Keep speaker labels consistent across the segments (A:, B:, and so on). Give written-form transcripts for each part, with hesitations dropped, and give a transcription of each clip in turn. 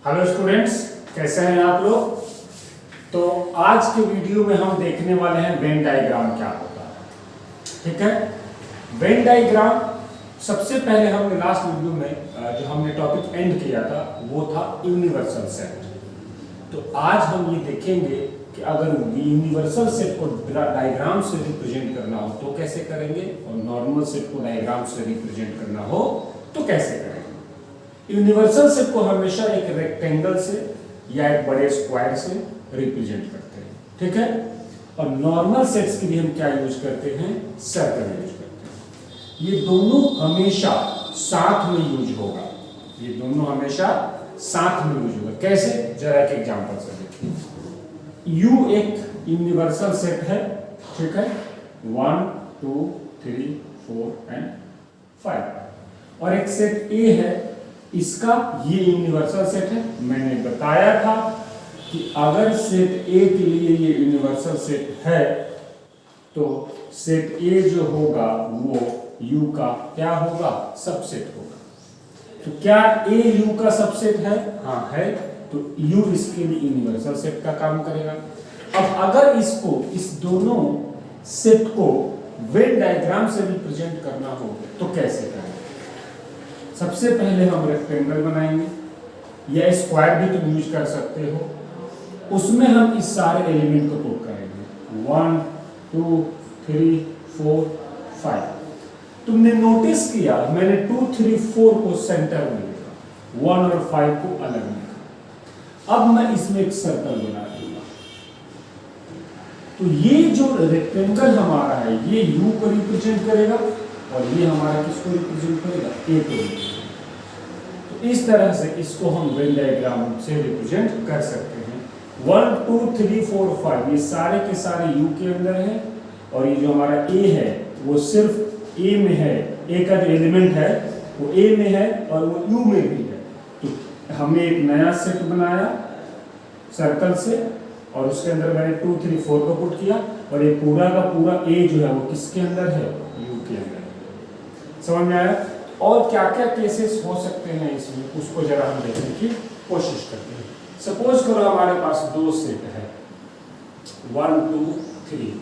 A: Hello students, कैसे हैं आप लोग। तो आज के वीडियो में हम देखने वाले हैं वेन डायग्राम क्या होता है। ठीक है, वेन डायग्राम सबसे पहले हमने लास्ट वीडियो में जो हमने टॉपिक एंड किया था वो था यूनिवर्सल सेट। तो आज हम ये देखेंगे कि अगर यूनिवर्सल सेट को डायग्राम से रिप्रेजेंट करना हो तो कैसे करेंगे, और नॉर्मल सेट को डायग्राम से रिप्रेजेंट करना हो तो कैसे करेंगे। यूनिवर्सल सेट को हमेशा एक रेक्टेंगल से या एक बड़े स्क्वायर से रिप्रेजेंट करते हैं, ठीक है। और नॉर्मल सेट्स के लिए हम क्या यूज करते हैं, सर्कल यूज करते हैं। ये दोनों हमेशा साथ में यूज होगा, ये दोनों हमेशा साथ में यूज होगा। कैसे, जरा एक एग्जांपल से देखिए। U एक यूनिवर्सल सेट है, ठीक है, 1 2 3 4 एंड 5। और एक सेट A है, इसका ये यूनिवर्सल सेट है। मैंने बताया था कि अगर सेट A के लिए ये यूनिवर्सल सेट है तो सेट A जो होगा वो U का क्या होगा, सबसेट होगा। तो क्या A U का सबसेट है? हाँ है, तो U इसके लिए यूनिवर्सल सेट का काम करेगा। अब अगर इसको, इस दोनों सेट को वेन डायग्राम से रिप्रेजेंट करना हो तो कैसे करेंगे। सबसे पहले हम रेक्टेंगल बनाएंगे, या स्क्वायर भी तुम यूज कर सकते हो। उसमें हम इस सारे एलिमेंट को पुट करेंगे 1 2 3 4 5। तुमने नोटिस किया मैंने 2 3 4 को सेंटर में लिखा, 1 और 5 को अलग लिखा। अब मैं इसमें एक सर्कल बना दूंगा। तो ये जो रेक्टेंगल हमारा है ये U को रिप्रेजेंट करेगा और ये हमारा किसको रिप्रेजेंट करेगा, A को रिप्रेजेंट। तो इस तरह से इसको हम वेन डायग्राम से रिप्रेजेंट कर सकते हैं। 1 2 3 4 5 ये सारे के सारे U के अंदर है, और ये जो हमारा A है वो सिर्फ A में है। A का जो एलिमेंट है वो A में है और वो U में भी है। तो हमने एक नया सेट बनाया सर्कल से, और उसके अंदर मैंने 2 3 4 को पुट किया, और ये पूरा का पूरा A जो है वो किसके अंदर है, U के अंदर। समझ में आया। और क्या क्या केसेस हो सकते हैं इसमें, उसको जरा हम देखने की कोशिश करते हैं। सपोज करो हमारे पास दो सेट है 1 2 3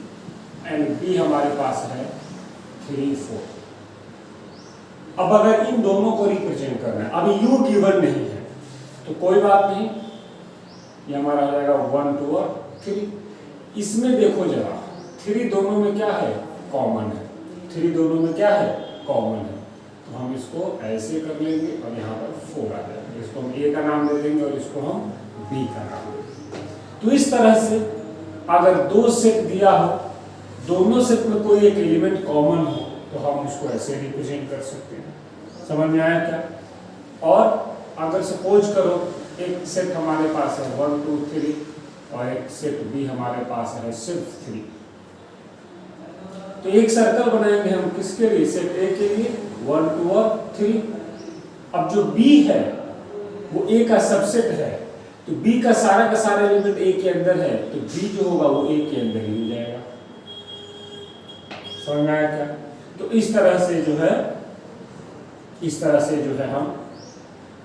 A: एंड B हमारे पास है 3 4। अब अगर इन दोनों को रिप्रेजेंट करना है, अभी U गिवन नहीं है तो कोई बात नहीं, ये हमारा हो जाएगा 1 2 और 3। इसमें देखो जरा 3 दोनों में क्या है, कॉमन है। 3 दोनों में क्या है, कॉमन है। तो हम इसको ऐसे कर लेंगे और यहाँ पर 4 आ जाएगा। इसको हम A का नाम दे देंगे और इसको हम B का नाम देंगे। तो इस तरह से अगर दो सेट दिया हो, दोनों सेट में कोई एक एलिमेंट कॉमन हो तो हम उसको ऐसे रिप्रेजेंट कर सकते हैं। समझ में आया क्या। और अगर सपोज करो एक सेट हमारे पास है 1 2 3 और एक सेट B हमारे पास है सिर्फ 3, तो एक सर्कल बनाएंगे हम किसके लिए, सेट A के लिए 1 2 और 3। अब जो B है वो A का सबसेट है, तो B का सारा एलिमेंट A के अंदर है, तो B जो होगा वो A के अंदर ही हो जाएगा। समझ में आया क्या। तो इस तरह से जो है हम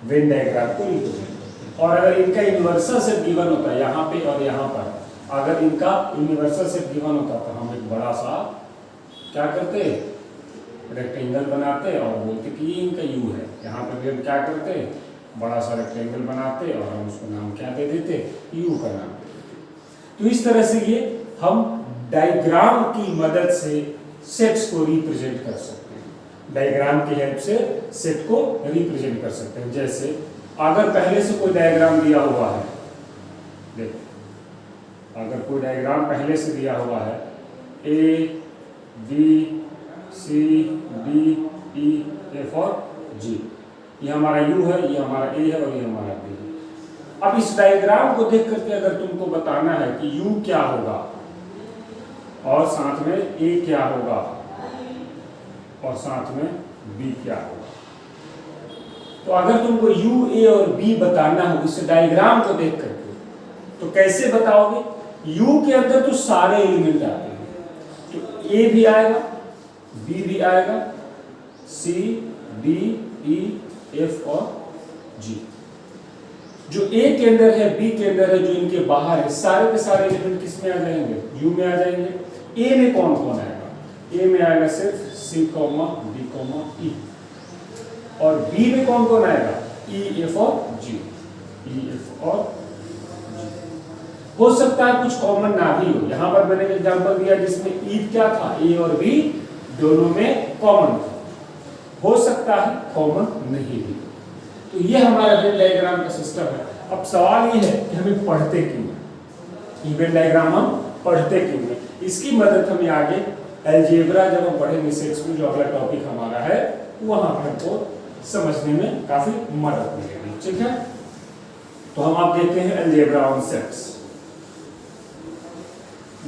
A: वेन डायग्राम को रिप्रेजेंट करते हैं। और अगर इनका यूनिवर्सल सेट गिवन होता है यहाँ पे और यहाँ पर, अगर इनका यूनिवर्सल सेट गिवन होता तो हम एक बड़ा सा क्या करते, रेक्टेंगल बनाते और बोलते कि ये इनका U है। यहाँ पर भी हम क्या करते, बड़ा सा रेक्टेंगल बनाते और हम उसको नाम क्या दे देते, U का नाम दे देते। तो इस तरह से ये हम डायग्राम की मदद से सेट्स को रिप्रेजेंट कर सकते हैं। डायग्राम की हेल्प से सेट को रिप्रेजेंट कर सकते हैं। जैसे अगर पहले से कोई डायग्राम दिया हुआ है, देखो अगर कोई डायग्राम पहले से दिया हुआ है A B C D E F और G, ये हमारा U है, ये हमारा A है और ये हमारा B है। अब इस डायग्राम को देख करके अगर तुमको बताना है कि U क्या होगा और साथ में A क्या होगा और साथ में B क्या होगा, तो अगर तुमको U A और B बताना हो इस डायग्राम को देख करके, तो कैसे बताओगे। U के अंदर तो सारे एलिमेंट आते हैं, तो A भी आएगा, B भी आएगा, C D E F और G। जो ए के अंदर है, बी के अंदर है, जो इनके बाहर है, सारे के सारे एलिमेंट किस में आ जाएंगे? यू में आ जाएंगे। ए में कौन कौन आएगा? ए में आएगा सिर्फ सी कॉमा डी कॉमा ई, और बी में कौन कौन आएगा? ई एफ और जी, ई एफ और जी। हो सकता है कुछ कॉमन ना भी हो। यहां पर मैंने एग्जांपल दिया जिसमें ई क्या था, ए और बी दोनों में कॉमन था। हो सकता है कॉमन नहीं भी। तो ये हमारा वेन डायग्राम का सिस्टम है। अब सवाल ये है कि हमें पढ़ते क्यों है, वेन डायग्राम हम पढ़ते क्यों है? इसकी मदद हमें आगे अलजेब्रा जब हम पढ़ेंगे सेट्स में, जो अगला टॉपिक हमारा है, वहां पर हमको समझने में काफी मदद मिलेगी। ठीक है, तो हम आप देखते हैं अलजेब्रा ऑन सेट्स।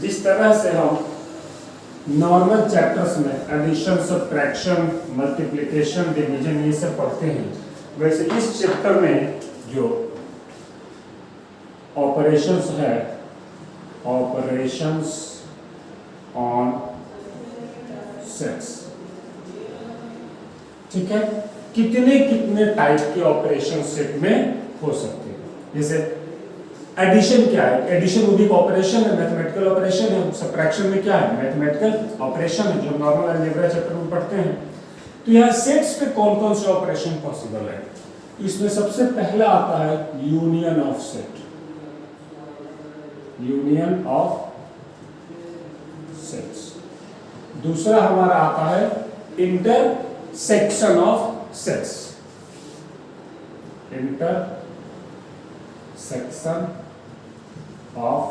A: जिस तरह से हम नॉर्मल चैप्टर्स में एडिशन, सब्ट्रैक्शन, मल्टीप्लिकेशन, डिवीजन ये सब पढ़ते हैं, वैसे इस चैप्टर में जो ऑपरेशंस है, ऑपरेशंस ऑन सेट्स, ठीक है, कितने कितने टाइप के ऑपरेशन सेट में हो सकते हैं। जैसे एडिशन क्या है? एडिशन वो भी एक ऑपरेशन है, मैथमेटिकल ऑपरेशन है। सब्ट्रैक्शन में क्या है? मैथमेटिकल ऑपरेशन है, जो नॉर्मल अलजेब्रा चैप्टर में पढ़ते हैं। तो यहाँ सेट्स पे कौन कौन से ऑपरेशन पॉसिबल है? इसमें सबसे पहला आता है union of set, union of sets. दूसरा हमारा आता है intersection of sets, intersection of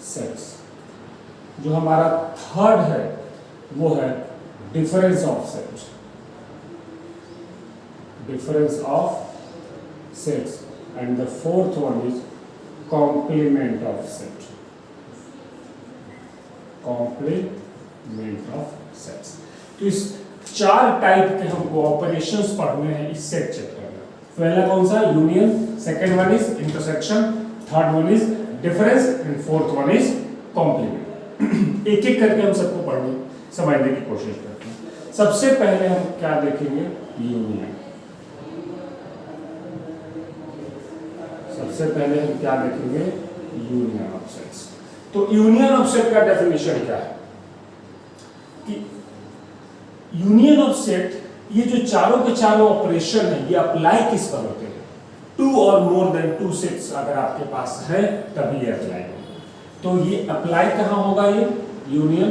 A: sets. जो हमारा थर्ड है वो है difference of set, difference of sets, and the fourth one is complement of set, complement of sets. तो इस चार टाइप के हमको ऑपरेशंस पढ़ने हैं इस सेट चैप्टर में। पहला कौन सा? Union, second one is intersection, third one is difference, and fourth one is complement. एक एक करके हम सबको पढ़ने समझने की कोशिश करते हैं। सबसे पहले हम क्या देखेंगे? यूनियन। सबसे पहले हम क्या देखेंगे? Union of sets. तो यूनियन ऑफ सेट का डेफिनेशन क्या है? कि यूनियन ऑफ सेट, ये जो चारों के चारों ऑपरेशन है, ये अप्लाई किस पर होते हैं? टू और मोर देन टू सेट्स अगर आपके पास है तभी ये अप्लाई होगा। तो ये अप्लाई कहां होगा? ये यूनियन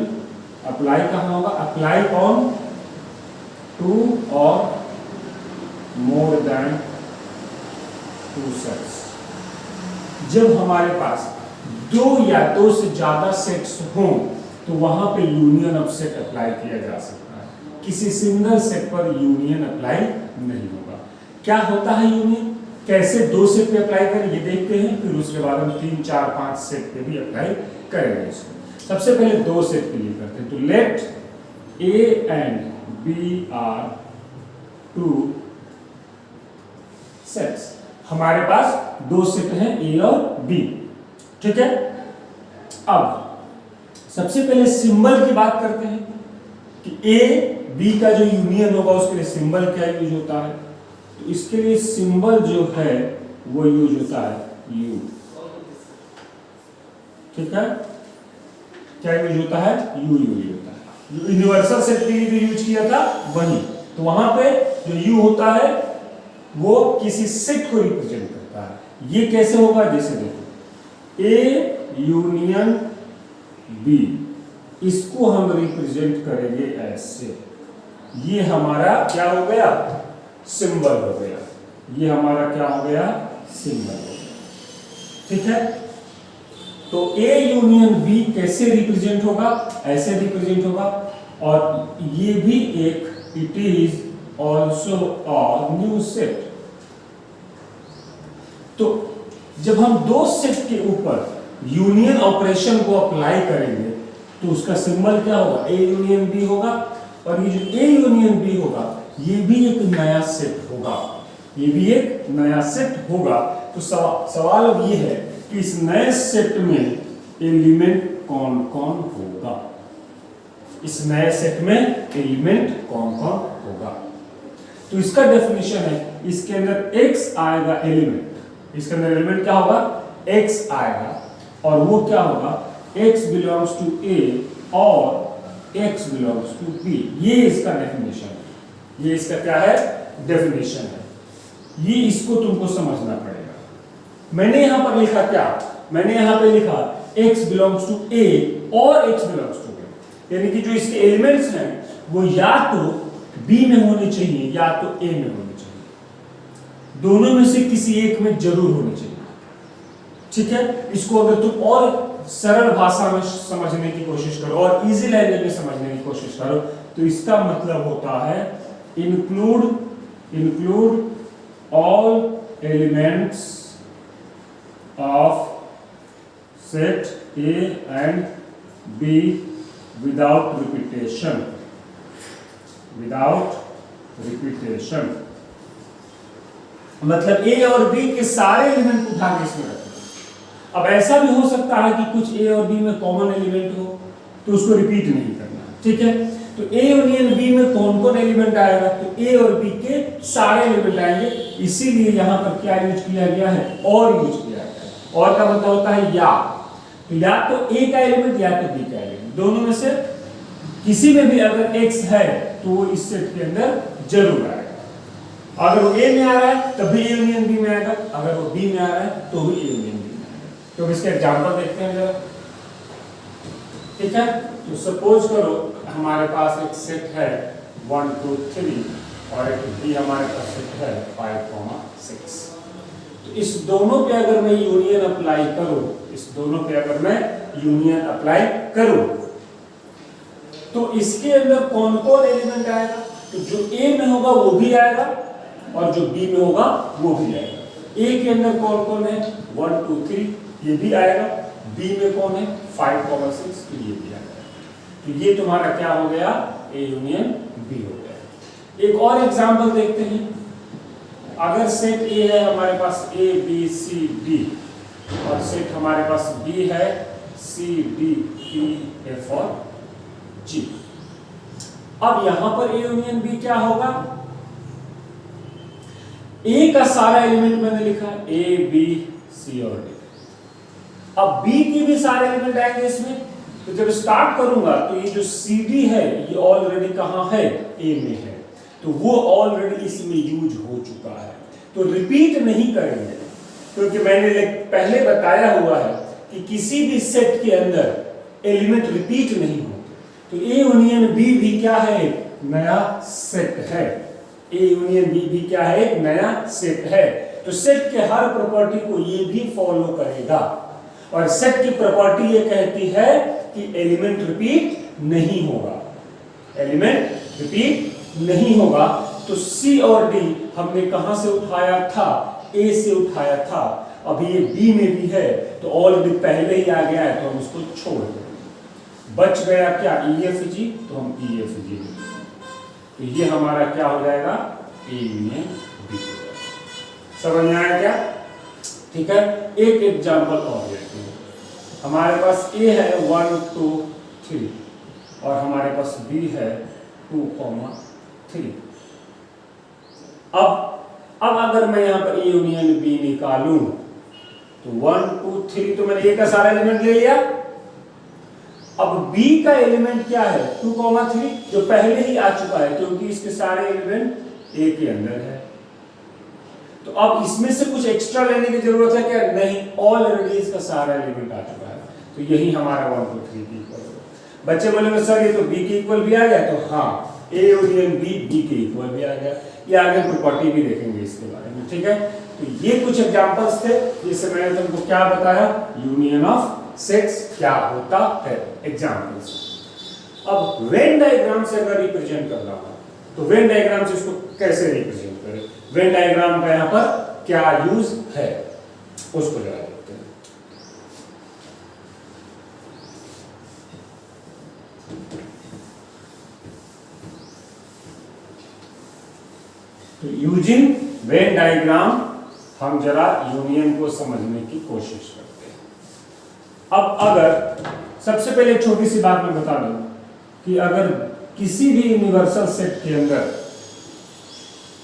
A: अप्लाई कहां होगा? अप्लाई ऑन टू और मोर देन टू सेट्स। जब हमारे पास दो या दो से ज्यादा सेट्स हों तो वहां पे यूनियन ऑफ सेट अप्लाई किया जा सकता है। किसी सिंगल सेट पर यूनियन अप्लाई नहीं होगा। क्या होता है यूनियन? कैसे दो सेट पे अप्लाई करें ये देखते हैं, फिर उसके बाद हम 3, 4, 5 सेट पे भी अप्लाई करेंगे इसको। सबसे पहले दो सेट के लिए करते हैं। तो let A and B are two sets. हमारे पास दो सेट हैं ए और बी, ठीक है। अब सबसे पहले सिंबल की बात करते हैं कि ए बी का जो यूनियन होगा उसके लिए सिंबल क्या यूज होता है? तो इसके लिए सिंबल जो है वो यूज होता है यू, ठीक है। क्या यूज होता है? यू यूज होता है। जो यूनिवर्सल सेट के लिए जो यूज किया था वही। तो वहां पे जो यू होता है वो किसी सेट को रिप्रेजेंट करता है। ये कैसे होगा? जैसे देखो ए यूनियन बी, इसको हम रिप्रेजेंट करेंगे ऐसे। ये हमारा क्या हो गया? सिंबल हो गया। ये हमारा क्या हो गया? सिंबल हो गया, ठीक है। तो ए यूनियन बी कैसे रिप्रेजेंट होगा? ऐसे रिप्रेजेंट होगा। और ये भी एक, it is also a new set. तो जब हम दो सेट के ऊपर यूनियन ऑपरेशन को अप्लाई करेंगे तो उसका सिंबल क्या होगा? ए यूनियन बी होगा। और ये जो ए यूनियन बी होगा ये भी एक नया सेट होगा, ये भी एक नया सेट होगा। तो सवाल अब ये है कि इस नए सेट में एलिमेंट कौन कौन होगा? इस नए सेट में एलिमेंट कौन कौन होगा? तो इसका डेफिनेशन है इसके अंदर x आएगा एलिमेंट, इसके अंदर एलिमेंट क्या होगा, x आएगा, और वो क्या होगा, x बिलोंग्स टू A और x बिलोंग्स टू B। ये इसका डेफिनेशन है, ये इसका क्या है, डेफिनेशन है। ये इसको तुमको समझना पड़ेगा। मैंने यहां पर लिखा क्या, मैंने यहां पे लिखा x बिलोंग्स टू A और x बिलोंग्स टू B, यानी कि जो इसके एलिमेंट्स हैं वो या तो B में होने चाहिए या तो A में होने चाहिए, दोनों में से किसी एक में जरूर होने चाहिए। ठीक है, इसको अगर तुम और सरल भाषा में समझने की कोशिश करो और इजी लैंग्वेज में समझने की कोशिश करो तो इसका मतलब होता है include all elements of set A and B without repetition, मतलब A और B के सारे एलिमेंट उठा के इसमें रखो। अब ऐसा भी हो सकता है कि कुछ A और B में कॉमन एलिमेंट हो तो उसको रिपीट नहीं करना। ठीक है, तो A यूनियन B में कौन कौन एलिमेंट आएगा, तो A और B के सारे एलिमेंट आएंगे, इसीलिए यहाँ पर क्या यूज किया गया है, और यूज किया गया है। और का मतलब होता है या, तो या तो A का एलिमेंट या तो B का एलिमेंट, दोनों में से किसी में भी अगर X है तो वो इस सेट के अंदर जरूर आएगा। अगर वो A में आ रहा है तब भी A यूनियन B में आएगा, अगर वो B में आ रहा है तो भी A यूनियन B में आएगा। तो इसके एग्जांपल देखते हैं जरा। ठीक है, तो सपोज करो हमारे पास एक सेट है 1 2 3 और एक भी हमारे पास सेट है 5 6। तो इस दोनों पे अगर मैं यूनियन अप्लाई करूं, इस दोनों पे अगर मैं यूनियन अप्लाई करूं तो इसके अंदर कौन कौन एलिमेंट आएगा, तो जो A में होगा वो भी आएगा और जो B में होगा वो भी आएगा। A के अंदर कौन कौन है 1 2 3 ये भी आएगा, B में कौन है 5 6 तो ये भी आएगा। तो ये तुम्हारा क्या हो गया, A यूनियन B हो गया। एक और एग्जांपल देखते हैं। अगर सेट A है हमारे पास A B C D और सेट हमारे पास B है C D E F और G। अब यहां पर A यूनियन B क्या होगा, A का सारा एलिमेंट मैंने लिखा A B C और D, अब B की भी सारे एलिमेंट आएंगे इसमें। तो जब स्टार्ट करूंगा तो ये जो CD है ये ऑलरेडी कहां है, A में है, तो वो ऑलरेडी इसमें यूज हो चुका है, तो रिपीट नहीं करेंगे क्योंकि मैंने पहले बताया हुआ है कि किसी भी सेट के अंदर एलिमेंट रिपीट नहीं होते। तो A यूनियन B भी क्या है, नया सेट है। A यूनियन B भी क्या है, एक नया सेट है। तो सेट के हर प्रॉपर्टी को ये भी फॉलो करेगा और सेट की प्रॉपर्टी ये कहती है कि एलिमेंट रिपीट नहीं होगा, एलिमेंट रिपीट नहीं होगा। तो C और D हमने कहां से उठाया था, A से उठाया था, अभी ये B में भी है तो ऑलरेडी पहले ही आ गया है तो हम उसको छोड़ देंगे। बच गया क्या EFG, तो हम EFG लिखेंगे। तो ये हमारा क्या हो जाएगा, A यूनियन B हो जाएगा। समझ में आया क्या? ठीक है, एक एग्जांपल और लेते हैं। हमारे पास A है 1 2 3 और हमारे पास B है 2 3। अब अगर मैं यहाँ पर A यूनियन B निकालूं तो 1 2 3 तो मैंने A का सारा एलिमेंट ले लिया। अब B का एलिमेंट क्या है 2 3 जो पहले ही आ चुका है क्योंकि इसके सारे एलिमेंट A के अंदर है। तो अब इसमें से कुछ एक्स्ट्रा लेने की जरूरत है क्या, नहीं, ऑलरेडी इसका सारा एलिमेंट आ चुका है। तो यही हमारा 1 2 3 की इक्वल होगा। बच्चे बोलेंगे सर ये तो B के इक्वल भी आ गया, तो हाँ A यूनियन B के इक्वल भी आ गया। ये आगे प्रॉपर्टी भी देखेंगे इसके बारे में। ठीक है, तो ये कुछ एग्जांपल्स थे जिससे मैंने तुमको क्या बताया, यूनियन ऑफ सेट्स क्या होता है, एग्जांपल्स। अब वेन डायग्राम से अगर रिप्रेजेंट करना हो तो वेन डायग्राम से इसको कैसे रिप्रेजेंट करें, वेन डायग्राम का यहां पर क्या यूज है उसको जरा देखते हैं। तो यूजिंग वेन डायग्राम हम जरा यूनियन को समझने की कोशिश करते हैं। अब अगर सबसे पहले एक छोटी सी बात मैं बता दूं कि अगर किसी भी यूनिवर्सल सेट के अंदर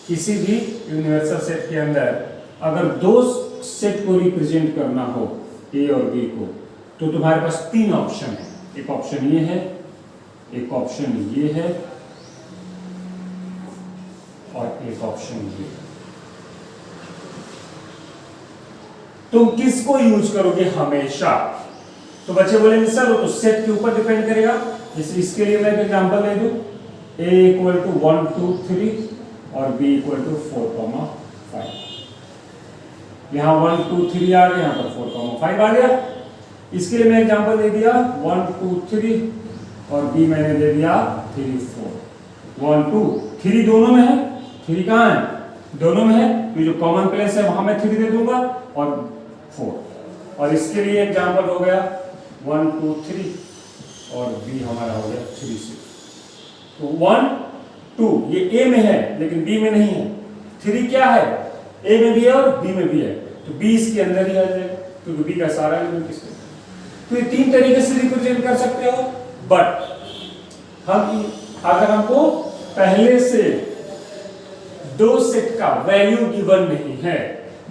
A: किसी भी यूनिवर्सल सेट के अंदर अगर दो सेट को रिप्रेजेंट करना हो ए और बी को, तो तुम्हारे पास तीन ऑप्शन है। एक ऑप्शन ये है, एक ऑप्शन ये है और एक ऑप्शन ये है। तुम किसको यूज करोगे हमेशा? तो बच्चे बोलेंगे सर वो तो सेट के ऊपर डिपेंड करेगा। जैसे इसके लिए मैं एक एग्जांपल दे दूं, a इक्वल टू 1 2 3 और b इक्वल टू 4 5। यहाँ 1 2 3 आ गया, यहाँ पर 4 5 आ गया। इसके लिए मैं एग्जांपल दे दिया 1 2 3 और b मैंने दे दिया 3 4। 1 2 3 दोनों में है, 3 कहाँ है? दोनों में है, तो जो कॉमन प्लेस है वहां मैं 3 दे दूंगा और 4। और इसके लिए एग्जांपल हो गया 1 2 3 और b हमारा हो गया 3 6। तो 1 2 ये a में है लेकिन b में नहीं है। 3 क्या है? a में भी है और b में भी है, तो b इसके अंदर ही आ जाएगा क्योंकि b का सारा एलिमेंट इसमें। तो ये तीन तरीके से रिप्रेजेंट कर सकते हो। बट हम अगर हमको पहले से दो सेट का वैल्यू गिवन नहीं है,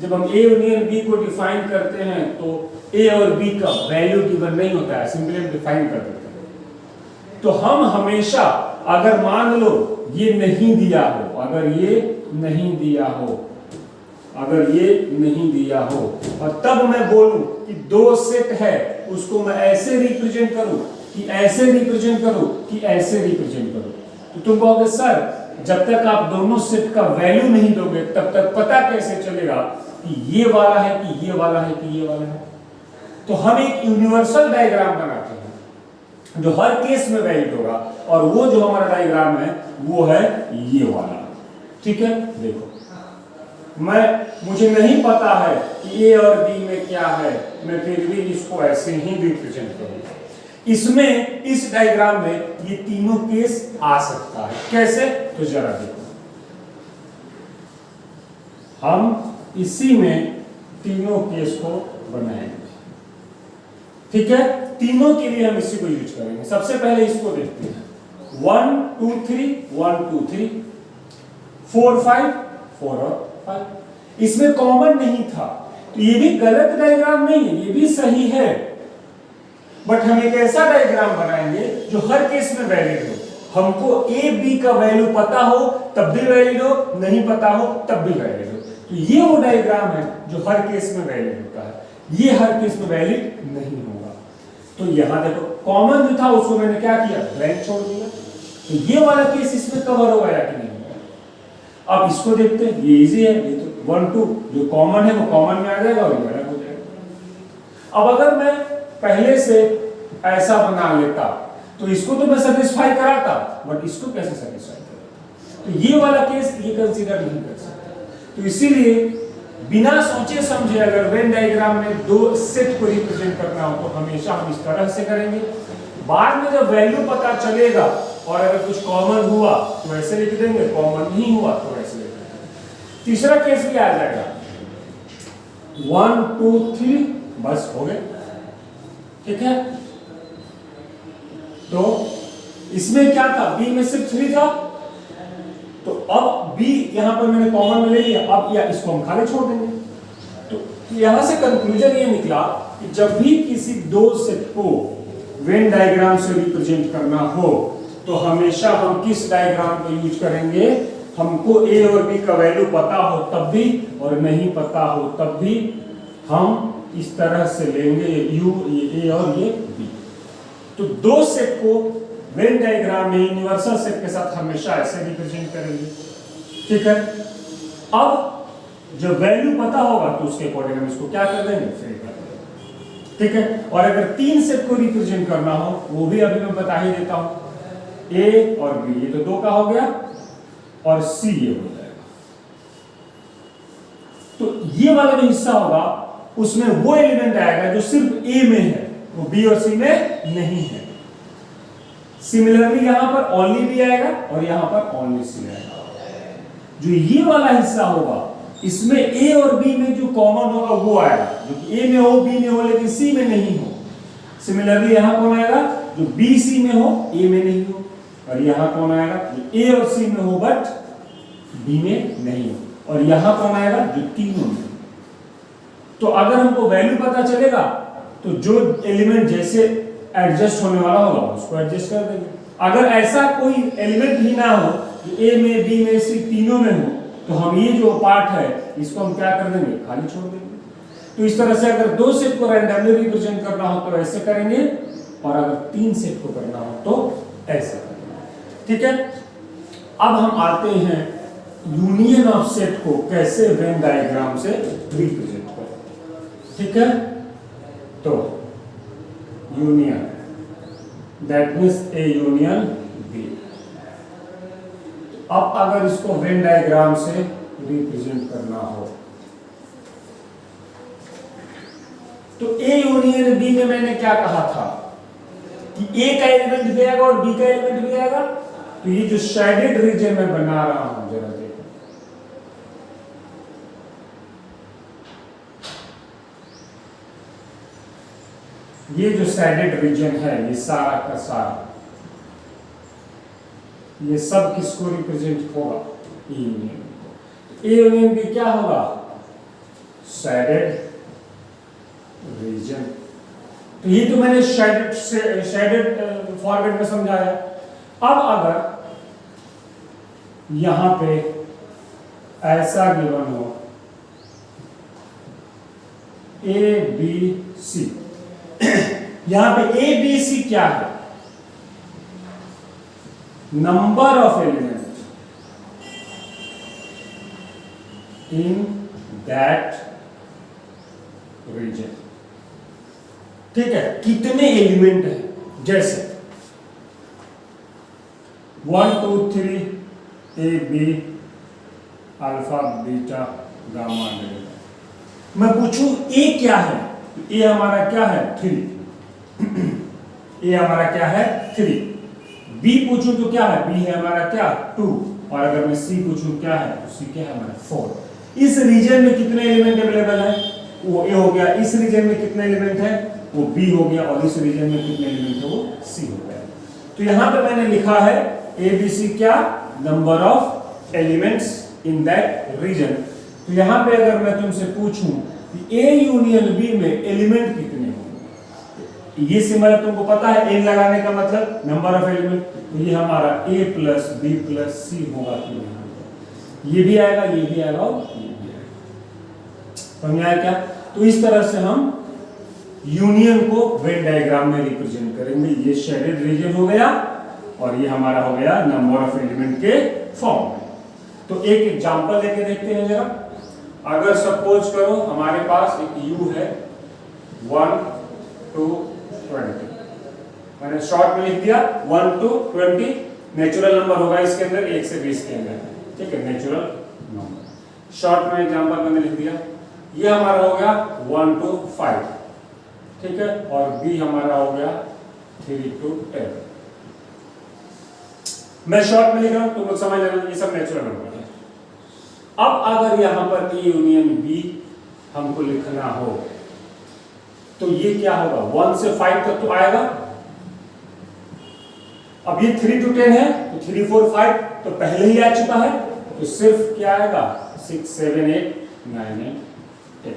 A: जब हम a यूनियन b को डिफाइन करते हैं तो a और b का वैल्यू गिवन नहीं होता है, सिंपली हम डिफाइन कर देते हैं। तो हम हमेशा अगर मान लो ये नहीं दिया हो, अगर ये नहीं दिया हो, अगर ये नहीं दिया हो और तब मैं बोलूं कि दो सेट है, उसको मैं ऐसे रिप्रेजेंट करूं कि ऐसे रिप्रेजेंट करूं कि ऐसे रिप्रेजेंट करूं, तो तुम कहोगे सर जब तक आप दोनों सेट का वैल्यू नहीं दोगे तब तक पता कैसे चलेगा कि ये वाला है कि ये वाला है कि ये वाला है? तो हम एक यूनिवर्सल डायग्राम बनाते हैं जो हर केस में वैलिड होगा, और वो जो हमारा डायग्राम है वो है ये वाला। ठीक है, देखो मुझे नहीं पता है कि ए और बी में क्या है, मैं फिर भी इसको ऐसे ही रिप्रेजेंट करूंगा। इसमें इस डायग्राम में ये तीनों केस आ सकता है। कैसे? तो जरा देखो, हम इसी में तीनों केस को बनाएंगे। ठीक है, तीनों के लिए हम इसी को यूज करेंगे। सबसे पहले इसको देखते हैं, 1 2 3 1 2 3 4 5 4 और 5। इसमें कॉमन नहीं था, तो ये भी गलत डायग्राम नहीं है, ये भी सही है। बट हम एक ऐसा डायग्राम बनाएंगे जो हर केस में वैलिड हो। हमको ए बी का वैल्यू पता हो तब भी वैलिड हो, नहीं पता हो तब भी वैलिड हो। तो ये वो डायग्राम है जो हर केस में वैलिड होता है, ये हर केस में वैलिड नहीं होगा। तो यहां देखो कॉमन जो था उसको मैंने क्या किया, ब्लैंक छोड़ दिया। तो ये वाला केस इसमें कवर होगा या कि नहीं होगा? अब इसको देखते हैं, ये इजी है, ये तो 1 2 जो कॉमन है वो कॉमन में आ जाएगा और ये अलग हो जाएगा। अब अगर मैं पहले से ऐसा बना लेता तो इसको तो मैं सेटिस्फाई कराता, बट इसको कैसे सेटिस्फाई कराता? तो ये वाला केस ये कंसीडर नहीं कर सकता। तो इसीलिए बिना सोचे समझे अगर वेन डायग्राम में दो सेट को रिप्रेजेंट करना हो तो हमेशा हम इस तरह से करेंगे। बाद में जब वैल्यू पता चलेगा और अगर कुछ कॉमन हुआ तो ऐसे लिख देंगे, कॉमन नहीं हुआ तो ऐसे लिख देंगे। तीसरा केस भी आ जाएगा, 1 2 3 बस हो गए। ठीक है, तो इसमें क्या था, बी में सिर्फ 3 था, तो अब बी यहां पर मैंने कॉमन में ले लिया, अब या इसको हम खाली छोड़ देंगे। तो यहां से कंक्लूजन ये निकला कि जब भी किसी दो सेट को वेन डायग्राम से रिप्रेजेंट करना हो तो हमेशा हम किस डायग्राम को यूज करेंगे? हमको ए और बी का वैल्यू पता हो तब भी और नहीं पता हो तब भी हम इस तरह से लेंगे, ये ए और ये बी। तो दो सेट को वेन डायग्राम में यूनिवर्सल सेट के साथ हमेशा ऐसे रिप्रेजेंट करेंगे। ठीक है, अब जब वैल्यू पता होगा तो उसके अकॉर्डिंग हम इसको क्या कर देंगे, फिर कर देंगे। ठीक है, और अगर तीन सेट को रिप्रेजेंट करना हो वो भी अभी मैं बता ही देता हूं, ए और बी ये तो 2 का हो गया और सी ये हो जाएगा। तो ये वाला जो हिस्सा होगा उसमें वो एलिमेंट आएगा जो सिर्फ ए में है, वो बी और सी में नहीं है। सिमिलरली यहां पर ओनली बी आएगा और यहां पर ओनली सी आएगा। जो ये वाला हिस्सा होगा इसमें ए और बी में जो कॉमन होगा वो आएगा, जो कि ए में हो बी में हो लेकिन सी में नहीं हो। सिमिलरली यहां कौन आएगा, जो बी सी में हो ए में नहीं हो, और यहां कौन आएगा, जो ए और सी में हो बट बी में नहीं हो, और यहां कौन आएगा जो तीनों में। तो अगर हमको वैल्यू पता चलेगा तो जो एलिमेंट जैसे एडजस्ट होने वाला होगा उसको एडजस्ट कर देंगे। अगर ऐसा कोई एलिमेंट ही ना हो कि ए में बी में सी तीनों में हो, तो हम ये जो पार्ट है इसको हम क्या कर देंगे, खाली छोड़ देंगे। तो इस तरह से अगर दो सेट को रैंडमली रिप्रेजेंट करना हो तो ऐसे करेंगे, और अगर तीन सेट को करना हो तो ऐसे करेंगे। ठीक है, अब हम आते हैं यूनियन ऑफ सेट को कैसे वेन डायग्राम से रिप्रेजेंट करें। ठीक है, तो union that means A union B. अब अगर इसको वेन डायग्राम से रिप्रेजेंट करना हो तो ए यूनियन बी में मैंने क्या कहा था कि ए का एलिमेंट भी आएगा और बी का एलिमेंट भी आएगा। तो ये जो शेडेड रीजन मैं बना रहा हूं जरा देखो, ये जो शेडेड रीजन है ये सारा का सारा ये सब किसको रिप्रेजेंट होगा, ए यूनियन को। ए यूनियन बी क्या होगा, शेडेड रीजन। तो ये तो मैंने शेडेड फॉर्मेट में समझाया। अब अगर यहां पे ऐसा गिवन हो ए बी सी, यहां पे ए बी सी क्या है, number of element in that region. ठीक है, कितने एलिमेंट हैं, जैसे 1 2 3 A B alpha beta gamma delta. मैं पूछूं ए क्या है, ए हमारा क्या है 3, ए हमारा क्या है 3। बी पूछूं तो क्या है, बी है हमारा क्या 2, और अगर मैं सी पूछूं क्या है तो सी क्या है हमारा 4। इस रीजन में कितने एलिमेंट अवेलेबल है, वो ए हो गया। इस रीजन में कितने एलिमेंट है, वो बी हो गया, और इस रीजन में कितने एलिमेंट है, वो सी हो गया। तो यहां पे मैंने लिखा है ए बी सी क्या, number of elements in that region. तो यहां पे अगर मैं तुमसे पूछूं कि ए यूनियन बी में एलिमेंट कितने होंगे, ये सिंबल तुमको पता है, एन लगाने का मतलब नंबर ऑफ एलिमेंट। तो ये हमारा ए प्लस बी प्लस सी होगा कि नहीं, ये भी आएगा, ये भी आएगा, ये भी आएगा। समझ आया क्या। तो इस तरह से हम यूनियन को वेन डायग्राम में रिप्रेजेंट करेंगे। ये शेडेड रीजन हो गया और ये हमारा हो गया नंबर ऑफ एलिमेंट के फॉर्म में। तो एक एग्जांपल लेके देखते हैं जरा। अगर सपोज करो हमारे पास एक u है 1 to 20, मैंने शॉर्ट में लिख दिया 1 to 20, नेचुरल नंबर होगा इसके अंदर 1 से 20 के अंदर। ठीक है, नेचुरल नंबर शॉर्ट में एग्जांपल मैंने लिख दिया। ये हमारा हो गया 1 to 5, ठीक है, और b हमारा हो गया 3 to 10। मैं शॉर्ट में लिख रहा हूं, तुम लोग समझ लेना, ये सब नेचुरल नंबर है। अब अगर यहां पर ए यूनियन बी हमको लिखना हो तो ये क्या होगा, 1 से 5 तक तो आएगा। अब ये 3 to 10 है तो 3 4 5 तो पहले ही आ चुका है, तो सिर्फ क्या आएगा 6 7 8 9 8 10।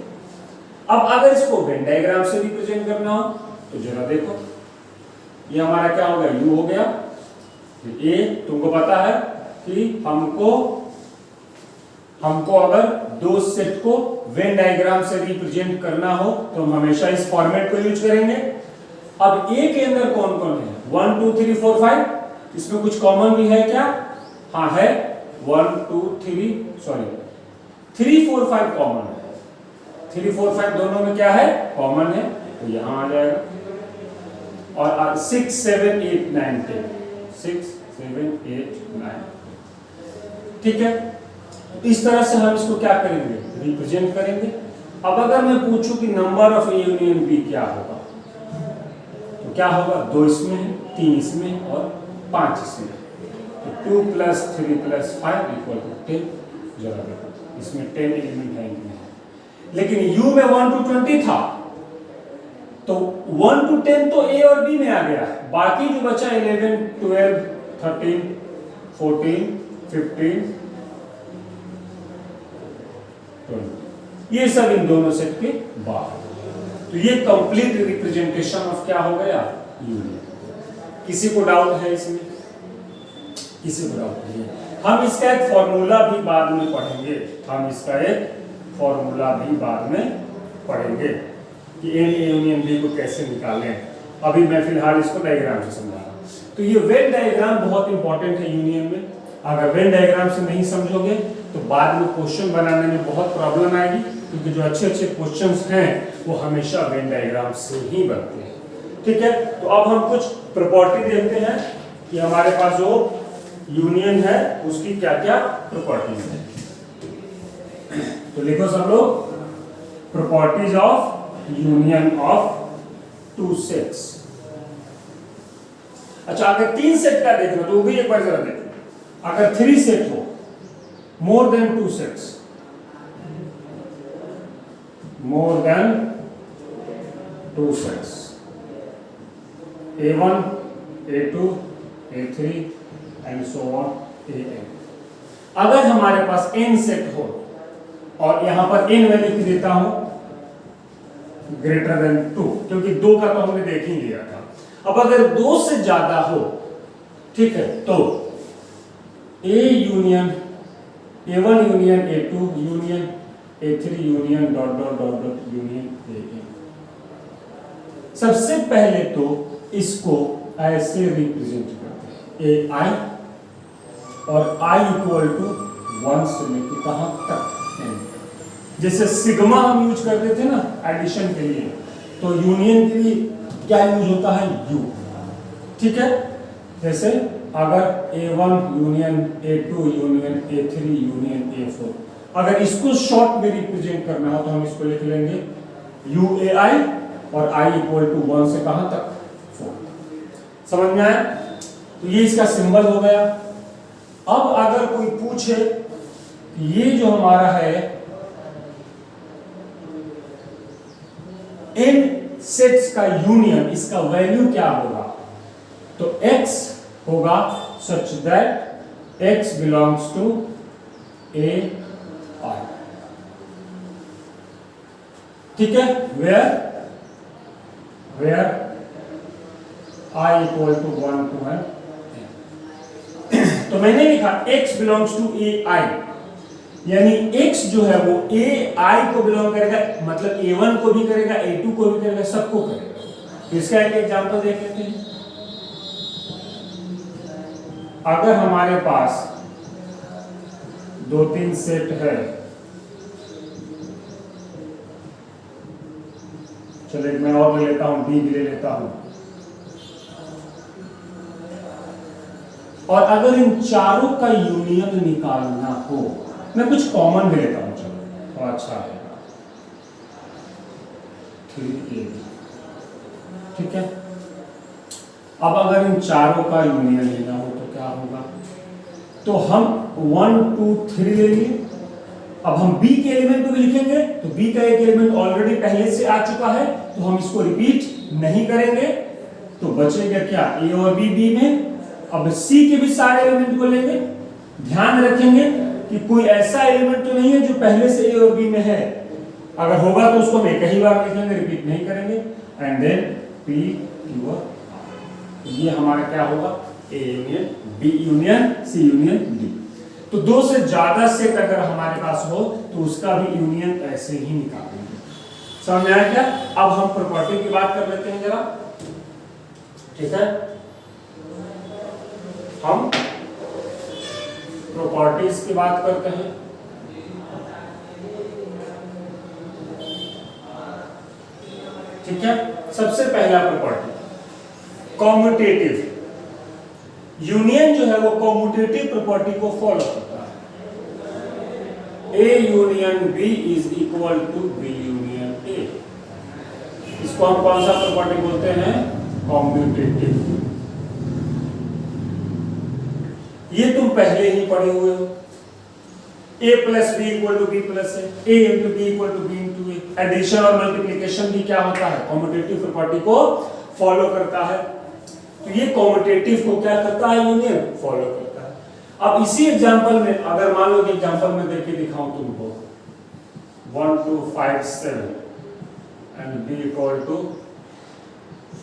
A: अब अगर इसको वेन डायग्राम से रिप्रेजेंट करना हो तो जरा देखो, ये हमारा क्या हो गया, u हो गया। ए तुमको पता है कि हमको अगर दो सेट को वेन डायग्राम से रिप्रेजेंट करना हो तो हम हमेशा इस फॉर्मेट को यूज करेंगे। अब ए के अंदर कौन कौन है, 1 2 3 4 5, इसमें कुछ कॉमन भी है क्या, हाँ है, 1 2 3 4 5 कॉमन है, 3 4 5 दोनों में क्या है, कॉमन है, तो यहां आ जाएगा। और 6 7 8 9 10, 6 7 8 9, ठीक है। इस तरह से हम इसको क्या करेंगे, रिप्रेजेंट करेंगे। अब अगर मैं पूछूं कि number of A union B क्या होगा, तो क्या होगा, 2 इसमें है, 3 इसमें और 5 इसमें, तो 2 + 3 + 5 = 10। जरा देखो इसमें 10 एलिमेंट है, इनमें, लेकिन यू में 1 to 20 था, तो 1 to 10 तो ए और बी में आ गया, बाकी जो बचा 11 12 13 14 15 20। ये सब इन दोनों सेट के बाद। तो ये कंप्लीट रिप्रेजेंटेशन ऑफ क्या हो गया, यूनियन। किसी को डाउट है इसमें? किसी को डाउट नहीं है? हम इसका एक फॉर्मूला भी बाद में पढ़ेंगे, हम इसका एक फॉर्मूला भी बाद में पढ़ेंगे कि ए यूनियन बी को कैसे निकालें। अभी मैं फिलहाल इसको डायग्राम से समझा रहा हूं। तो ये वेन डायग्राम बहुत इंपॉर्टेंट है यूनियन में। अगर वेन डायग्राम से नहीं समझोगे तो बाद में क्वेश्चन बनाने में बहुत प्रॉब्लम आएगी, क्योंकि जो अच्छे अच्छे क्वेश्चंस हैं वो हमेशा वेन डायग्राम से ही बनते हैं। ठीक है, तो अब हम कुछ प्रॉपर्टी देखते हैं कि हमारे पास जो यूनियन है उसकी क्या क्या प्रॉपर्टीज है। तो लिखो सब लोग, properties of union of two sets. अच्छा, अगर 3 सेट का देखना तो वो भी एक बार जरा देखो। अगर 3 सेट हो, more than 2 sets, more than 2 sets, A1, A2, A3 and so on AN। अगर हमारे पास n सेट हो और यहां पर n मैं लिख देता हूं ग्रेटर देन 2, क्योंकि 2 का तो हमने देख ही लिया था। अब अगर 2 से ज्यादा हो, ठीक है, तो A union A1 union A2 union A3 union dot dot dot dot union AN। सबसे पहले तो इसको ऐसे रिप्रेजेंट करते हैं, AI और I इक्वल टू 1 से लेकर कहां तक n। जैसे सिग्मा हम यूज करते थे ना एडिशन के लिए, तो यूनियन के लिए क्या यूज होता है, U। ठीक है, जैसे अगर A1 union A2 union A3 union A4, अगर इसको शॉर्ट में रिप्रेजेंट करना हो तो हम इसको लिख लेंगे UAI और I इक्वल टू 1 से कहां तक, 4। समझ में आया? तो ये इसका सिंबल हो गया। अब अगर कोई पूछे ये जो हमारा है n सेट्स का यूनियन, इसका वैल्यू क्या होगा, तो x होगा such that x belongs to AI। ठीक है, where I equal to 1 to n। तो मैंने लिखा x बिलोंग्स टू AI, यानी x जो है वो AI को बिलोंग करेगा, मतलब A1 को भी करेगा, A2 को भी करेगा, सबको करेगा। तो इसका एक एग्जांपल देख लेते हैं। अगर हमारे पास 2-3 सेट है, चलो मैं और ले लेता हूं, D भी ले लेता हूं, और अगर इन चारों का यूनियन निकालना हो, मैं कुछ कॉमन भी लेता हूं, चलो तो अच्छा है 3AB। ठीक है, अब अगर इन चारों का यूनियन लेना हो तो क्या होगा, तो हम 1 2 3 लेंगे। अब हम B के एलिमेंट को भी लिखेंगे, तो B का एक एलिमेंट ऑलरेडी पहले से आ चुका है, तो हम इसको रिपीट नहीं करेंगे, तो बचेगा क्या, A और B में। अब C के भी सारे एलिमेंट को लेंगे, ध्यान रखेंगे कि कोई ऐसा एलिमेंट तो नहीं है जो पहले से A और B में है, अगर होगा तो उसको हम एक ही बार लिखेंगे, रिपीट नहीं करेंगे। एंड देन P Q और R, ये हमारा क्या होगा, A union B union C union D। तो 2 से ज्यादा सेट अगर हमारे पास हो तो उसका भी यूनियन ऐसे ही निकालेंगे। समझ में आया क्या? अब हम प्रॉपर्टी की बात कर लेते हैं जरा। ठीक है, हम प्रॉपर्टीज की बात करते हैं। ठीक है, सबसे पहला प्रॉपर्टी कॉम्यूटेटिव। यूनियन जो है वो कॉम्यूटेटिव प्रॉपर्टी को फॉलो करता है। A union B is equal to B union A। इसको हम कौन सा प्रॉपर्टी बोलते हैं, कॉम्यूटेटिव। ये तुम पहले ही पढ़े हुए हो, A plus B equal to B plus है, A into B equal to B into A। Addition और मल्टीप्लिकेशन भी क्या होता है, कॉम्यूटेटिव प्रॉपर्टी को फॉलो करता है। तो ये कॉम्यूटेटिव को क्या करता है, यूनियन फॉलो करता है। अब इसी एग्जांपल में अगर मान लो कि एग्जांपल में देके दिखाऊं तुमको, 1 2 5 7 एंड B इक्वल टू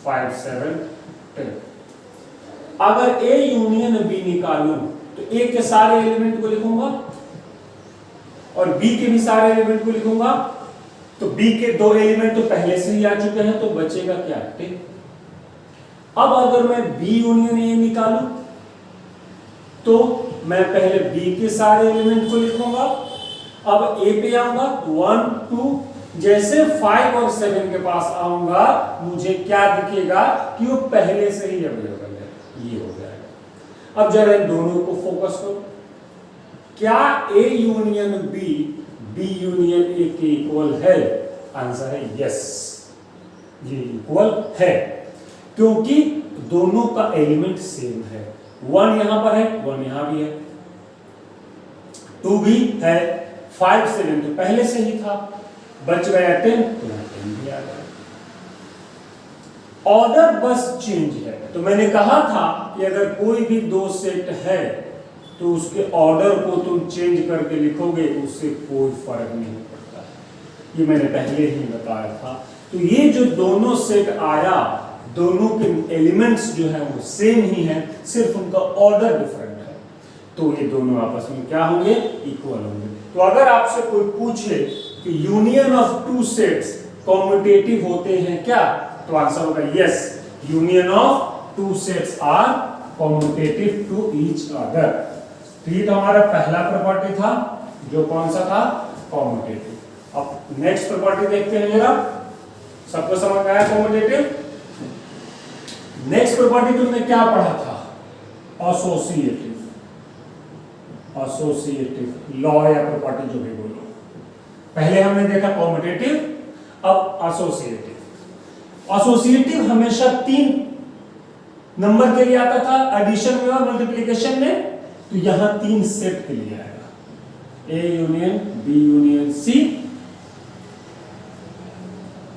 A: 5 7 10। अगर A यूनियन B निकालूं तो A के सारे एलिमेंट को लिखूंगा और B के भी सारे एलिमेंट को लिखूंगा, तो B के दो एलिमेंट तो पहले से ही आ चुके हैं, तो बचेगा क्या? 10। अब अगर मैं B यूनियन A निकालूं तो मैं पहले B के सारे एलिमेंट को लिखूंगा, अब A पे आऊंगा 1 2, जैसे 5 और 7 के पास आऊंगा मुझे क्या दिखेगा कि वो पहले से ही अवेलेबल है, ये हो जाएगा। अब जरा इन दोनों को फोकस करो, क्या A union B union A के इक्वल है? आंसर है यस, ये इक्वल है, क्योंकि दोनों का एलिमेंट सेम है। 1 यहां पर है, 1 यहां भी है, 2 भी है, 5 7 तो पहले से ही था, बच गया 10, तो 10 भी आ गया। ऑर्डर बस चेंज है। तो मैंने कहा था कि अगर कोई भी दो सेट है तो उसके ऑर्डर को तुम चेंज करके लिखोगे, उससे कोई फर्क नहीं पड़ता, ये मैंने पहले ही बताया था। तो ये जो दोनों सेट आया, दोनों के एलिमेंट्स जो है वो सेम ही है, सिर्फ उनका ऑर्डर डिफरेंट है, तो ये दोनों आपस में क्या होंगे? इक्वल होंगे। तो अगर आपसे कोई पूछे कि union of two sets commutative होते हैं क्या, तो आंसर होगा yes, union of two sets are commutative to each other. तो ये तो हमारा पहला प्रॉपर्टी था, जो कौन सा था? कॉम्यूटेटिव। अब नेक्स्ट प्रॉपर्टी देखते हैं जरा, सबको समझ में आया कॉम्यूटेटिव? नेक्स्ट प्रॉपर्टी तुमने क्या पढ़ा था? एसोसिएटिव, एसोसिएटिव लॉ या प्रॉपर्टी जो भी बोलो। पहले हमने देखा कॉम्यूटेटिव, अब एसोसिएटिव। एसोसिएटिव हमेशा 3 नंबर के लिए आता था, एडिशन में और मल्टीप्लिकेशन में, तो यहां 3 सेट के लिए आएगा, A union B union C।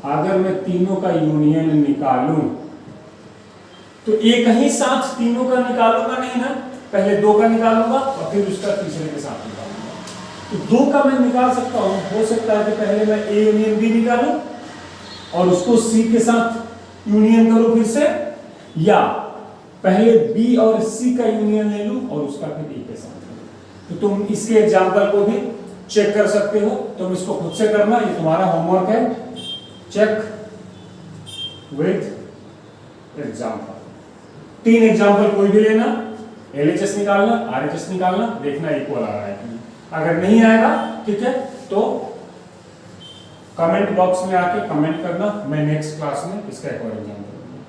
A: अगर मैं तीनों का यूनियन निकालूं तो एक ही साथ तीनों का निकालूंगा नहीं ना, पहले 2 का निकालूंगा और फिर उसका तीसरे के साथ निकालूंगा। तो 2 का मैं निकाल सकता हूं, हो सकता है कि पहले मैं A यूनियन B निकालूं और उसको C के साथ यूनियन करूं फिर से, या पहले B और C का यूनियन ले लूं और उसका फिर A के साथ करूं। तो तुम इसके एग्जाम्पल को भी चेक कर सकते हो, तुम इसको खुद से करना, ये तुम्हारा होमवर्क है। चेक विद एग्जाम्पल, 3 एग्जाम्पल कोई भी लेना, LHS निकालना, RHS निकालना, देखना इक्वल आ रहा है कि नहीं। अगर नहीं आएगा, ठीक है, तो कमेंट बॉक्स में आके कमेंट करना, मैं नेक्स्ट क्लास में इसका एक और एग्जाम्पल दूंगा।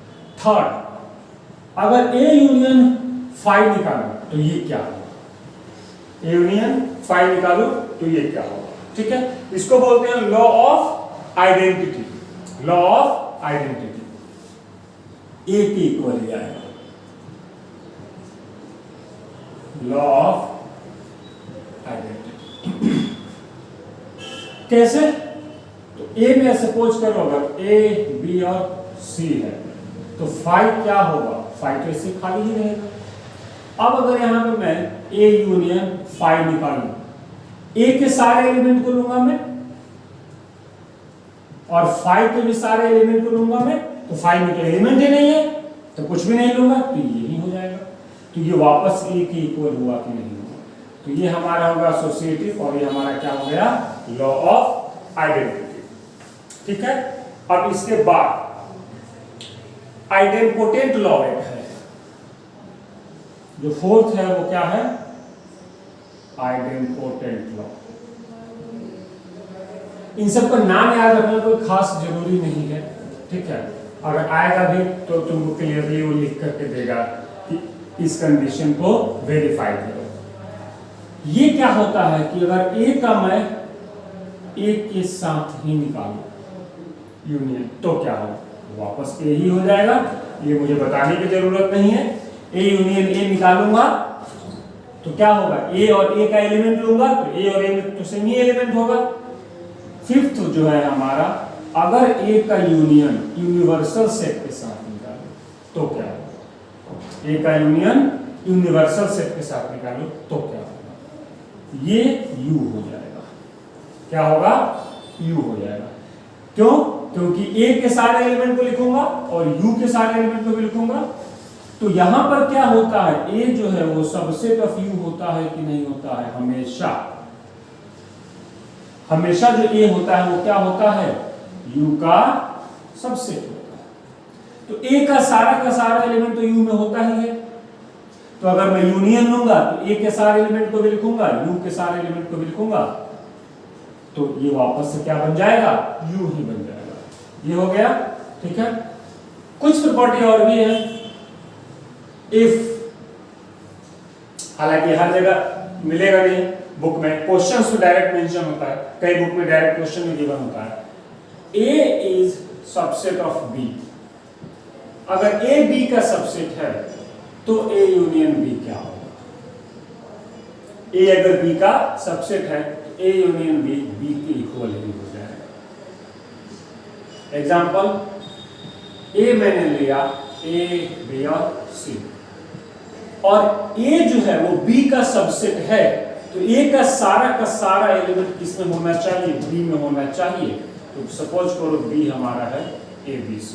A: थर्ड, अगर A यूनियन 5 निकालो तो ये क्या होगा? A यूनियन 5 निकालो तो ये क्या होगा? ठीक है, इसको बोलते हैं law of identity. Law of identity, A के इक्वल ही आएगा, लॉ ऑफ आइडेंटिटी। कैसे? तो A में सपोज करो अगर A B और C है तो 5 क्या होगा? 5 तो इससे खाली ही रहेगा। अब अगर यहां पे मैं A यूनियन 5 निकालूं, A के सारे एलिमेंट को लूंगा मैं और 5 के भी सारे एलिमेंट को लूंगा मैं, तो 5 में तो एलिमेंट ही नहीं है तो कुछ भी नहीं लूंगा, तो यही हो जाएगा। तो ये वापस A के इक्वल हुआ कि नहीं हुआ? तो ये हमारा होगा एसोसिएटिव और ये हमारा क्या हो गया? Law of identity. ठीक है, अब इसके बाद आइडेंपोटेंट लॉ एक है, जो फोर्थ है वो क्या है? आइडेंपोटेंट लॉ। इन सब का नाम याद रखना कोई खास जरूरी नहीं है, ठीक है, अगर आएगा भी तो तुमको क्लियरली वो लिख करके देगा कि इस कंडीशन को वेरीफाई करो। ये क्या होता है कि अगर A का मैं A के साथ ही निकालू यूनियन तो क्या होगा? वापस A ही हो जाएगा, ये मुझे बताने की जरूरत नहीं है। A यूनियन A निकालूंगा तो क्या होगा? A और A का एलिमेंट लूंगा तो A और A में तो सेम ही एलिमेंट होगा। फिफ्थ जो है हमारा, अगर A का यूनियन यूनिवर्सल सेट के साथ निकालो तो क्या होगा? A का यूनियन यूनिवर्सल सेट के साथ निकालो तो क्या होगा? ये U हो जाएगा। क्या होगा? u हो जाएगा। क्यों? क्योंकि a के सारे एलिमेंट को लिखूंगा और u के सारे एलिमेंट को भी लिखूंगा। तो यहां पर क्या होता है, a जो है वो सबसेट ऑफ u होता है कि नहीं होता है? हमेशा हमेशा जो a होता है वो क्या होता है? u का सबसेट होता है। तो a का सारा एलिमेंट तो u में होता ही है। तो अगर मैं यूनियन लूंगा तो a के सारे एलिमेंट को भी लिखूंगा, u के सारे एलिमेंट को भी लिखूंगा, तो ये वापस से क्या बन जाएगा? u ही बन जाएगा। ये हो गया, ठीक है। कुछ प्रॉपर्टी और भी है। इफ, हालांकि हर जगह मिलेगा नहीं, बुक में क्वेश्चंस में डायरेक्ट मेंशन होता है, कई बुक में डायरेक्ट क्वेश्चन में गिवन होता है। a is subset of b। अगर a b का सबसेट है तो a यूनियन b क्या होगा? a अगर b का सबसेट है तो a यूनियन b b के इक्वल ही हो जाएगा। एग्जांपल, a मैंने लिया a b और c, और a जो है वो b का सबसेट है, तो a का सारा एलिमेंट किसमें होना चाहिए? b में होना चाहिए। तो सपोज करो b हमारा है a b c।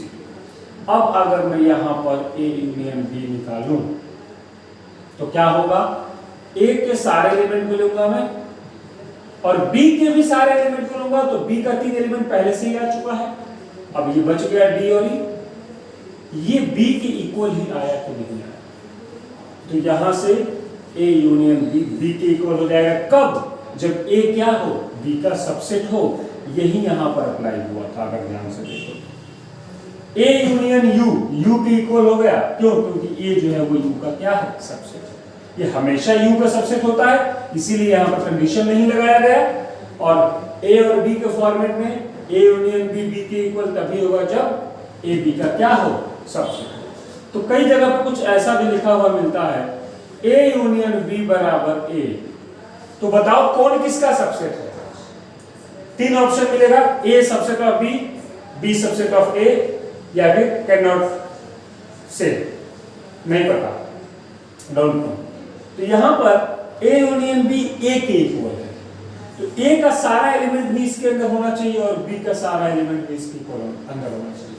A: अब अगर मैं यहां पर a यूनियन b निकालूं तो क्या होगा? a के सारे एलिमेंट को लूंगा मैं और b के भी सारे एलिमेंट को लूंगा, तो b का 3 एलिमेंट पहले से ही आ चुका है। अब ये बच गया d और e, ये b के इक्वल ही आया कि नहीं आया? तो यहां से a यूनियन b के इक्वल हो जाएगा। कब? जब a क्या हो? b का सबसेट हो। यही यहां पर अप्लाई हुआ था, अगर ध्यान से देखो। a यूनियन u के इक्वल हो गया। क्यों? क्योंकि a जो है वो u का क्या है? सबसेट है। ये हमेशा u का सबसेट होता है, इसीलिए यहां पर कंडीशन नहीं लगाया गया। और a और b के फॉर्मेट में a यूनियन b के इक्वल तभी होगा जब a b का क्या हो? सबसेट। तो कई जगह पर कुछ ऐसा भी लिखा हुआ मिलता है, a यूनियन b बराबर a। तो बताओ कौन किसका सबसेट है? 3 ऑप्शन मिलेगा, a subset of b subset of a, या फिर कैन नॉट से, नहीं पता, डोंट नो। तो यहां पर a यूनियन b a के इक्वल है, तो a का सारा एलिमेंट भी इसके अंदर होना चाहिए और b का सारा एलिमेंट भी इसके अंदर होना चाहिए।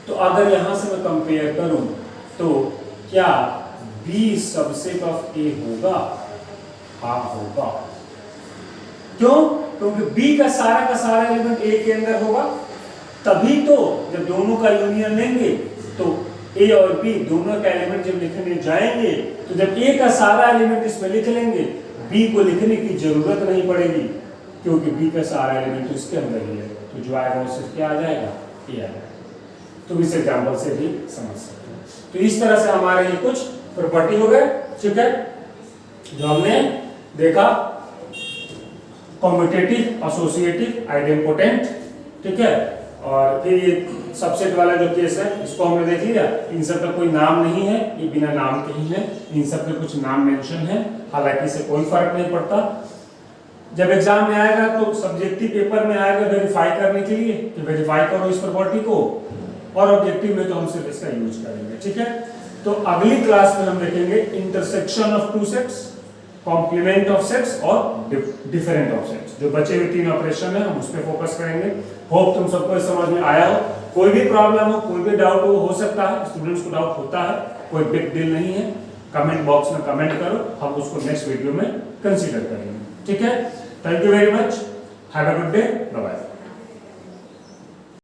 A: तो अगर यहां से मैं कंपेयर करूं तो क्या b सबसेट ऑफ a होगा? हाँ होगा। क्यों? क्योंकि b का सारा एलिमेंट a के अंदर होगा। तभी तो जब दोनों का यूनियन लेंगे तो a और b दोनों का एलिमेंट जब लिखने जाएंगे तो जब a का सारा एलिमेंट इसमें लिख लेंगे, b को लिखने की जरूरत नहीं पड़ेगी, क्योंकि b का सारा एलिमेंट तो इसके अंदर ही है। तो जो आएगा उससे क्या आ जाएगा? a आएगा। तो इस एग्जांपल से भी समझ सकते हैं। तो इस तरह से हमारे ये कुछ प्रॉपर्टी हो गए, ठीक है, जो हमने देखा। कॉम्यूटेटिव, एसोसिएटिव, आइडेम्पोटेंट, ठीक है। और फिर ये सबसेट वाला जो केस है इसको हमने देख लिया। इन सब का कोई नाम नहीं है, ये बिना नाम के ही है। इन सब के कुछ नाम मेंशन है, हालांकि इससे कोई फर्क नहीं पड़ता। जब एग्जाम में आएगा तो सब्जेक्टिव पेपर में आएगा वेरीफाई करने के लिए कि वेरीफाई करो इस प्रॉपर्टी को, और ऑब्जेक्टिव में तो हम सिर्फ इसका यूज करेंगे, ठीक है। तो अगली क्लास में हम देखेंगे intersection of two sets, complement of sets और डिफरेंट ऑफ सेट्स। जो बचे हुए 3 ऑपरेशन है हम उस पर फोकस करेंगे। होप तुम सबको समझ में आया हो। कोई भी प्रॉब्लम हो, कोई भी डाउट हो सकता है, स्टूडेंट्स को डाउट होता है, कोई बिग डील नहीं है। कमेंट बॉक्स में कमेंट करो, हम उसको नेक्स्ट वीडियो में कंसीडर करेंगे, ठीक है। Thank you very much, have a good day, bye bye.